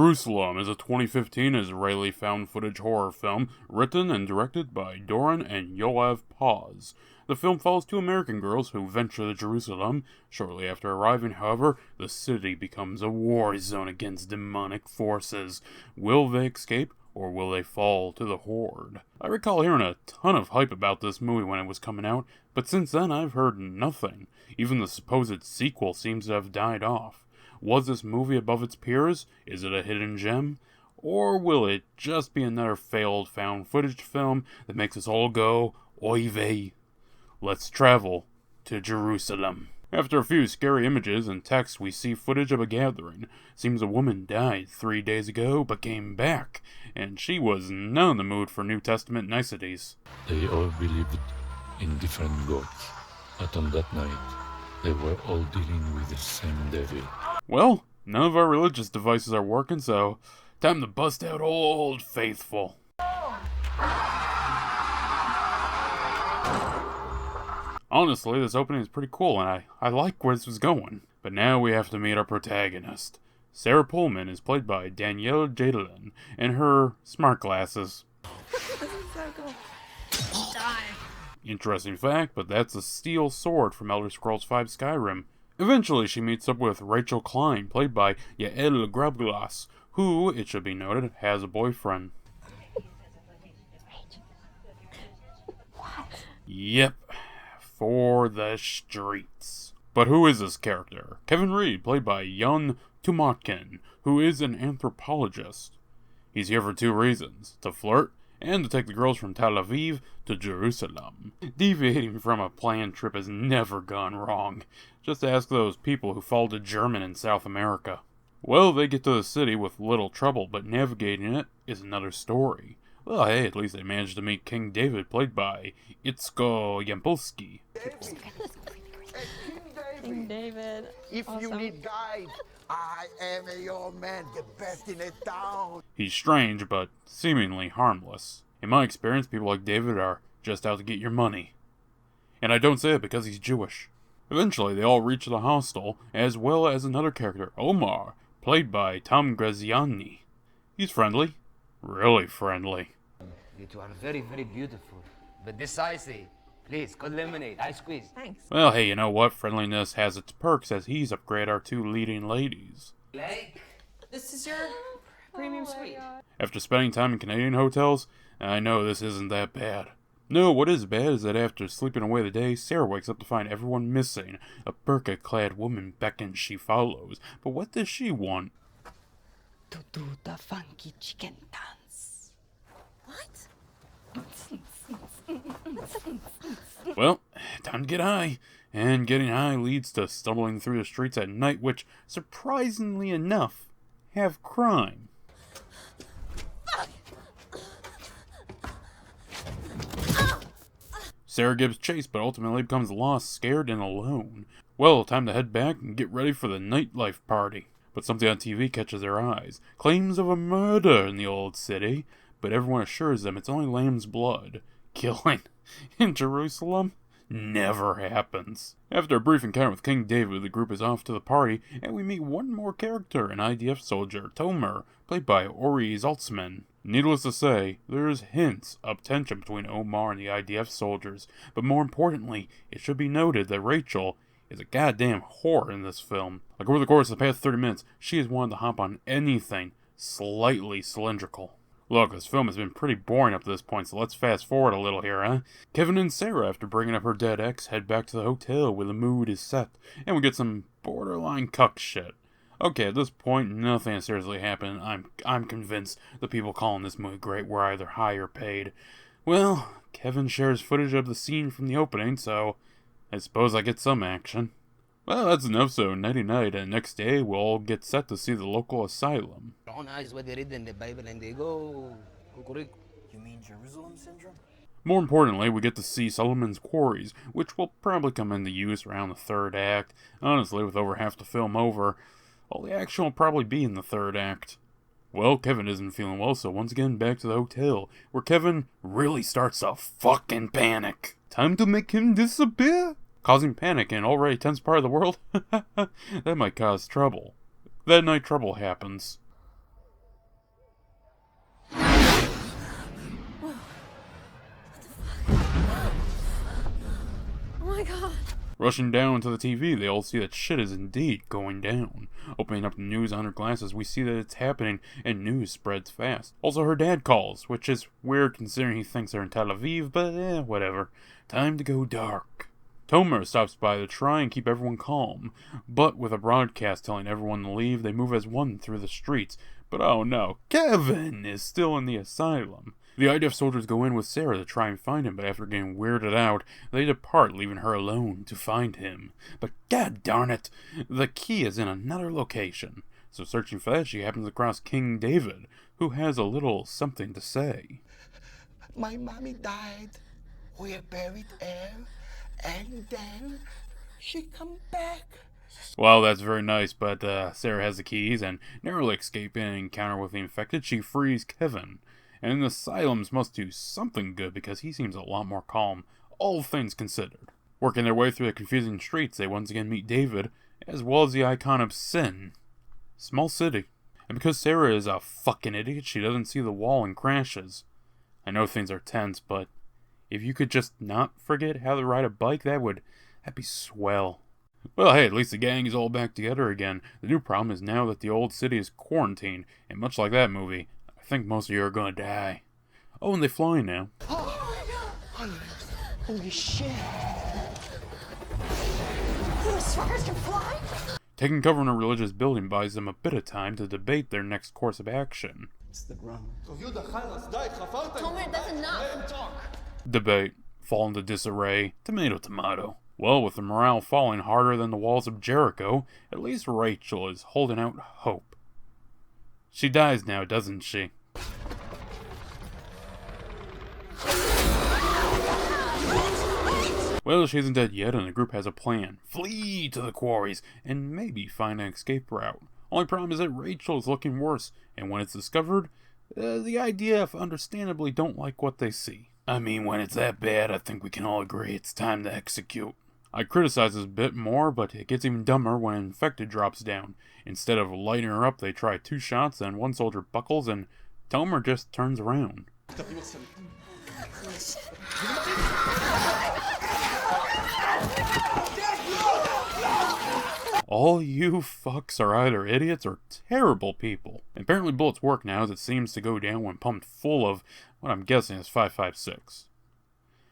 Jerusalem is a 2015 Israeli found-footage horror film written and directed by Doron and Yoav Paz. The film follows two American girls who venture to Jerusalem. Shortly after arriving, however, the city becomes a war zone against demonic forces. Will they escape, or will they fall to the horde? I recall hearing a ton of hype about this movie when it was coming out, but since then I've heard nothing. Even the supposed sequel seems to have died off. Was this movie above its peers? Is it a hidden gem? Or will it just be another failed found-footage film that makes us all go, oy vey? Let's travel to Jerusalem. After a few scary images and text, we see footage of a gathering. Seems a woman died 3 days ago, but came back, and she was not in the mood for New Testament niceties. They all believed in different gods, but on that night, they were all dealing with the same devil. Well, none of our religious devices are working, so time to bust out Old Faithful. Honestly, this opening is pretty cool, and I like where this was going. But now we have to meet our protagonist. Sarah Pullman is played by Danielle Jadalin in her smart glasses. This is so cool. Die. Interesting fact, but that's a steel sword from Elder Scrolls V Skyrim. Eventually, she meets up with Rachel Klein, played by Yael Grabglas, who, it should be noted, has a boyfriend. What? Yep, for the streets. But who is this character? Kevin Reed, played by Jan Tumatkin, who is an anthropologist. He's here for two reasons: to flirt, and to take the girls from Tel Aviv to Jerusalem. Deviating from a planned trip has never gone wrong. Just ask those people who followed a German in South America. Well, they get to the city with little trouble, but navigating it is another story. Well, hey, at least they managed to meet King David, played by Itzko Yampolsky. King David. If Awesome. you need guide, I am your man, the best in the town. He's strange, but seemingly harmless. In my experience, people like David are just out to get your money. And I don't say it because he's Jewish. Eventually, they all reach the hostel, as well as another character, Omar, played by Tom Graziani. He's friendly. Really friendly. You are very, very beautiful. But decisive. Please, cold lemonade, ice squeeze. Thanks. Well, hey, you know what? Friendliness has its perks as he's upgraded our two leading ladies. Like, This is your premium suite. After spending time in Canadian hotels, I know this isn't that bad. No, what is bad is that after sleeping away the day, Sarah wakes up to find everyone missing. A burqa-clad woman beckons, she follows. But what does she want? To do the funky chicken dance. What? Well, time to get high. And getting high leads to stumbling through the streets at night, which, surprisingly enough, have crime. Sarah gives chase, but ultimately becomes lost, scared, and alone. Well, time to head back and get ready for the nightlife party. But something on TV catches their eyes. Claims of a murder in the old city, but everyone assures them it's only lamb's blood. Killing in Jerusalem never happens. After a brief encounter with King David, the group is off to the party, and we meet one more character, an IDF soldier, Tomer, played by Ori Zaltzman. Needless to say, there's hints of tension between Omar and the IDF soldiers, but more importantly, it should be noted that Rachel is a goddamn whore in this film. Like, over the course of the past 30 minutes, she has wanted to hop on anything slightly cylindrical. Look, this film has been pretty boring up to this point, so let's fast forward a little here, huh? Kevin and Sarah, after bringing up her dead ex, head back to the hotel where the mood is set, and we get some borderline cuck shit. Okay, at this point, nothing has seriously happened. I'm convinced the people calling this movie great were either high or paid. Well, Kevin shares footage of the scene from the opening, so I suppose I get some action. Well, that's enough, so nighty-night, and next day we'll all get set to see the local asylum. is what they read in the Bible and they go. You mean Jerusalem syndrome? More importantly, we get to see Solomon's quarries, which will probably come into use around the third act. Honestly, with over half the film over, all the action will probably be in the third act. Well, Kevin isn't feeling well, so once again back to the hotel, where Kevin really starts to fucking panic. Time to make him disappear? Causing panic in an already tense part of the world? That might cause trouble. That night trouble happens. Rushing down to the TV, they all see that shit is indeed going down. Opening up the news on her glasses, we see that it's happening, and news spreads fast. Also, her dad calls, which is weird considering he thinks they're in Tel Aviv, but whatever. Time to go dark. Tomer stops by to try and keep everyone calm, but with a broadcast telling everyone to leave, they move as one through the streets. But oh no, Kevin is still in the asylum. The IDF soldiers go in with Sarah to try and find him, but after getting weirded out, they depart, leaving her alone to find him. But god darn it, the key is in another location. So searching for that, she happens across King David, who has a little something to say. My mommy died. We are buried her. And then she come back. Well, that's very nice, but Sarah has the keys, and narrowly escaping an encounter with the infected, she frees Kevin. And the asylums must do something good because he seems a lot more calm, all things considered. Working their way through the confusing streets, they once again meet David, as well as the icon of sin. Small city. And because Sarah is a fucking idiot, she doesn't see the wall and crashes. I know things are tense, but if you could just not forget how to ride a bike, that'd be swell. Well, hey, at least the gang is all back together again. The new problem is now that the old city is quarantined, and much like that movie, I think most of you are gonna die. Oh, and they fly now. Holy shit. These fuckers can fly? Taking cover in a religious building buys them a bit of time to debate their next course of action. It's the ground. Tomer, that's enough. Debate. Fall into disarray. Tomato, tomato. Well, with the morale falling harder than the walls of Jericho, at least Rachel is holding out hope. She dies now, doesn't she? Well, she isn't dead yet, and the group has a plan. Flee to the quarries, and maybe find an escape route. Only problem is that Rachel is looking worse, and when it's discovered, the IDF understandably don't like what they see. I mean, when it's that bad, I think we can all agree it's time to execute. I criticize this a bit more, but it gets even dumber when an infected drops down. Instead of lighting her up, they try 2 shots, and one soldier buckles, and Tomer just turns around. All you fucks are either idiots or terrible people. Apparently bullets work now, as it seems to go down when pumped full of what I'm guessing is 5.56.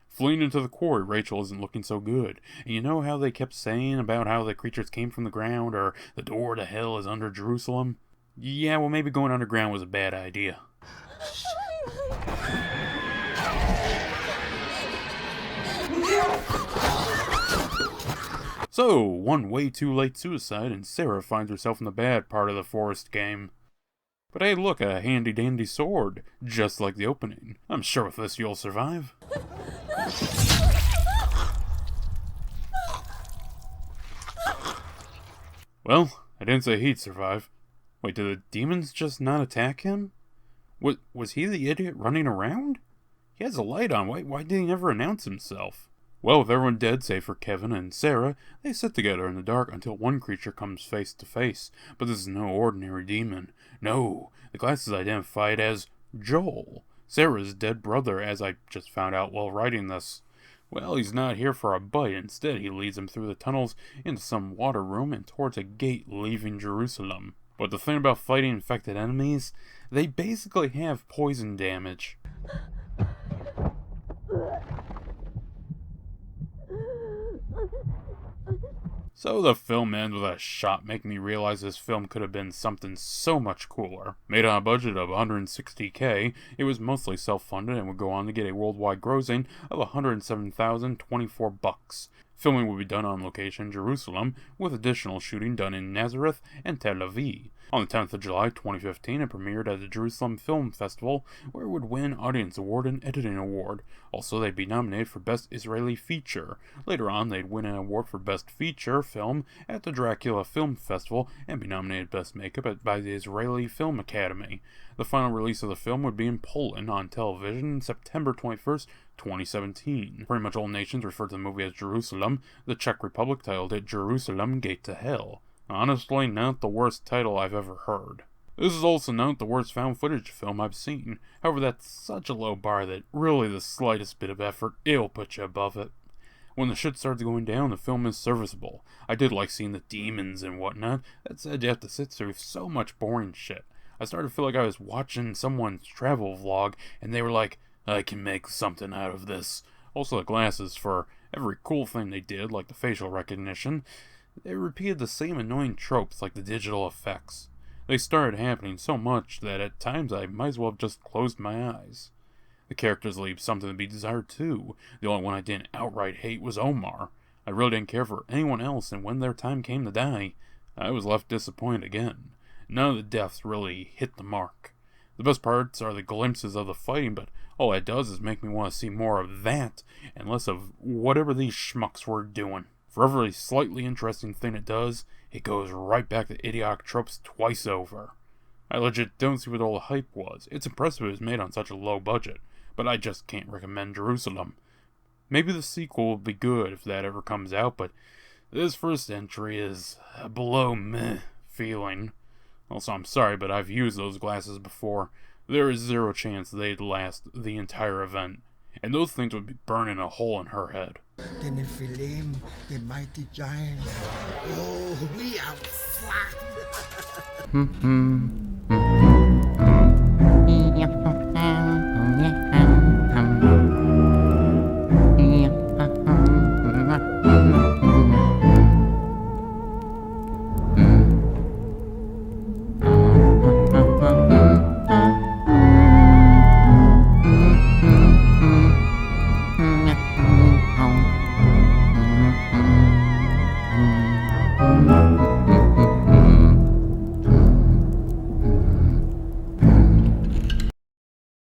Fleeing into the quarry, Rachel isn't looking so good. And you know how they kept saying about how the creatures came from the ground, or the door to hell is under Jerusalem? Yeah, well, maybe going underground was a bad idea. So, one way too late suicide, and Sarah finds herself in the bad part of the forest game. But hey, look, a handy-dandy sword, just like the opening. I'm sure with this you'll survive. Well, I didn't say he'd survive. Wait, did the demons just not attack him? Was he the idiot running around? He has a light on, why did he never announce himself? Well, with everyone dead save for Kevin and Sarah, they sit together in the dark until one creature comes face to face. But this is no ordinary demon. No, the class is identified as Joel, Sarah's dead brother, as I just found out while writing this. Well, he's not here for a bite. Instead, he leads them through the tunnels into some water room and towards a gate leaving Jerusalem. But the thing about fighting infected enemies, they basically have poison damage. So the film ends with a shot making me realize this film could have been something so much cooler. Made on a budget of $160K, it was mostly self-funded and would go on to get a worldwide grossing of $107,024. Filming would be done on location in Jerusalem, with additional shooting done in Nazareth and Tel Aviv. On the 10th of July 2015, it premiered at the Jerusalem Film Festival, where it would win Audience Award and Editing Award. Also, they'd be nominated for Best Israeli Feature. Later on, they'd win an award for Best Feature Film at the Dracula Film Festival and be nominated Best Makeup by the Israeli Film Academy. The final release of the film would be in Poland on television September 21st, 2017. Pretty much all nations refer to the movie as Jerusalem. The Czech Republic titled it Jerusalem Gate to Hell. Honestly, not the worst title I've ever heard. This is also not the worst found footage film I've seen. However, that's such a low bar that really the slightest bit of effort, it'll put you above it. When the shit starts going down, the film is serviceable. I did like seeing the demons and whatnot. That said, you have to sit through so much boring shit. I started to feel like I was watching someone's travel vlog, and they were like, I can make something out of this. Also, the glasses for every cool thing they did, like the facial recognition. They repeated the same annoying tropes like the digital effects. They started happening so much that at times I might as well have just closed my eyes. The characters leave something to be desired too. The only one I didn't outright hate was Omar. I really didn't care for anyone else, and when their time came to die, I was left disappointed again. None of the deaths really hit the mark. The best parts are the glimpses of the fighting, but all it does is make me want to see more of that, and less of whatever these schmucks were doing. For every slightly interesting thing it does, it goes right back to idiotic tropes twice over. I legit don't see what all the hype was. It's impressive it was made on such a low budget, but I just can't recommend Jerusalem. Maybe the sequel will be good if that ever comes out, but this first entry is a below meh feeling. Also, I'm sorry, but I've used those glasses before. There is zero chance they'd last the entire event, and those things would be burning a hole in her head. The Nephilim, the mighty giants. Oh, we are flat.